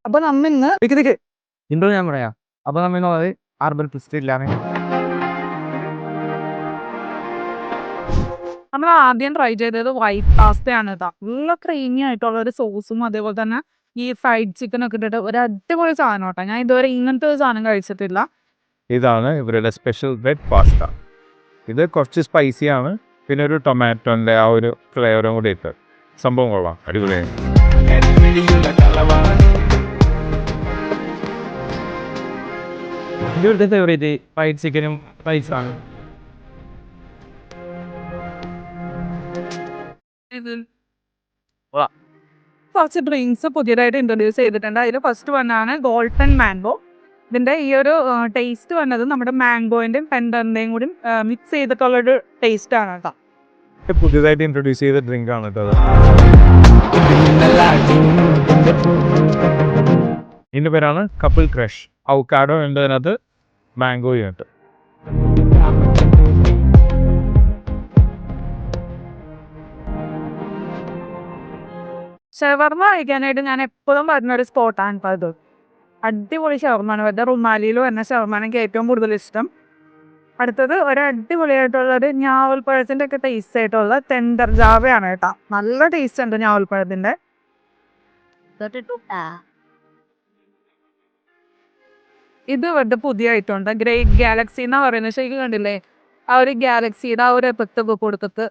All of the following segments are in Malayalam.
അപ്പൊ നമ്മിന്ന് ഇൻട്രോ ഞാൻ പറയാം. അപ്പോൾ നമ്മിന്ന് ആർബൽ ട്വിസ്റ്റ് ഇല്ലാതെ നമ്മൾ ആദ്യം ട്രൈ ചെയ്തത് വൈറ്റ് പാസ്തയാണ് കേട്ടോ. നല്ല ക്രീമി ആയിട്ടുള്ള ഒരു സോസും അതേപോലെ തന്നെ ഈ ഫ്രൈഡ് ചിക്കൻ ഒക്കെ ഇട്ടിട്ട് ഒരു അടിപൊളി സാധനം കേട്ടോ. ഞാൻ ഇതുവരെ ഇങ്ങനത്തെ ഒരു സാധനം കഴിച്ചിട്ടില്ല. ഇതാണ് ഇവരുടെ സ്പെഷ്യൽ റെഡ് പാസ്ത. ഇത് കുറച്ച് സ്പൈസിയാണ്, പിന്നെ ഒരു ടൊമാറ്റോൻ്റെ ആ ഒരു ഫ്ലേവറും കൂടി ഇട്ട് സംഭവം കൊള്ളാം, അടിപൊളിയാണ്. ഇവിടുത്തെ ഫേവറേറ്റ് ഫ്രൈഡ് ചിക്കനും റൈസാണ്. കുറച്ച് ഡ്രിങ്ക്സ് പുതിയതായിട്ട് ഇൻട്രൊഡ്യൂസ് ചെയ്തിട്ടുണ്ട്. അതിൽ ഫസ്റ്റ് വന്നാണ് ഗോൾഡൻ മാംഗോ. ഇതിന്റെ ഈ ഒരു ടേസ്റ്റ് വന്നത് നമ്മുടെ മാംഗോന്റെയും പെൻഡറിന്റെയും കൂടി മിക്സ് ചെയ്തിട്ടുള്ളൊരു ടേസ്റ്റ് ആണ് കേട്ടോ. പുതിയതായിട്ട് ഇൻട്രൊഡ്യൂസ് ചെയ്ത ഡ്രിങ്ക് ആണ് കേട്ടോ. ഇതിൻ്റെ പേരാണ് കപ്പിൾ ക്രഷ്. അവക്കാഡോ ഉണ്ട്, അതിനകത്ത് മാംഗോയും ഉണ്ട്. ഷവർമ കഴിക്കാനായിട്ട് ഞാൻ എപ്പോഴും പറഞ്ഞൊരു സ്പോട്ടാണ് ഇപ്പോൾ ഇത്. അടിപൊളി ഷവർമാണ്. വെറുതെ റുമാലിയിൽ വരുന്ന ഷവർമാണ് എനിക്ക് ഏറ്റവും കൂടുതൽ ഇഷ്ടം. അടുത്തത് ഒരു അടിപൊളിയായിട്ടുള്ള ഒരു ഞാവൽപ്പഴത്തിൻ്റെ ഒക്കെ ടേസ്റ്റ് ആയിട്ടുള്ള ടെൻഡർ ജാവയാണ് കേട്ടോ. നല്ല ടേസ്റ്റ് ഉണ്ട് ഞാവൽപ്പഴത്തിൻ്റെ. ഇത് ഇവരുടെ പുതിയ ഐറ്റം ഉണ്ട്, ഗ്രേറ്റ് ഗാലക്സി എന്നാ പറയുന്നത്. ശരിക്കും കണ്ടില്ലേ, ആ ഒരു ഗാലക്സിയുടെ ആ ഒരു എഫക്റ്റ് ഒക്കെ കൊടുത്തിട്ട്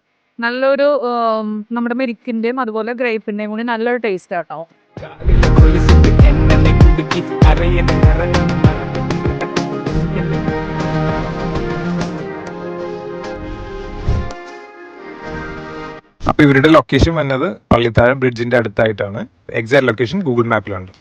നല്ലൊരു നമ്മുടെ മിൽക്കിന്റെയും അതുപോലെ ഗ്രേപ്പിന്റെയും കൂടി നല്ലൊരു ടേസ്റ്റ് കേട്ടോ. അപ്പോൾ ഇവരുടെ ലൊക്കേഷൻ വന്നത് പള്ളിത്താഴം ബ്രിഡ്ജിന്റെ അടുത്തായിട്ടാണ്. Exact location Google മാപ്പിലുണ്ട്.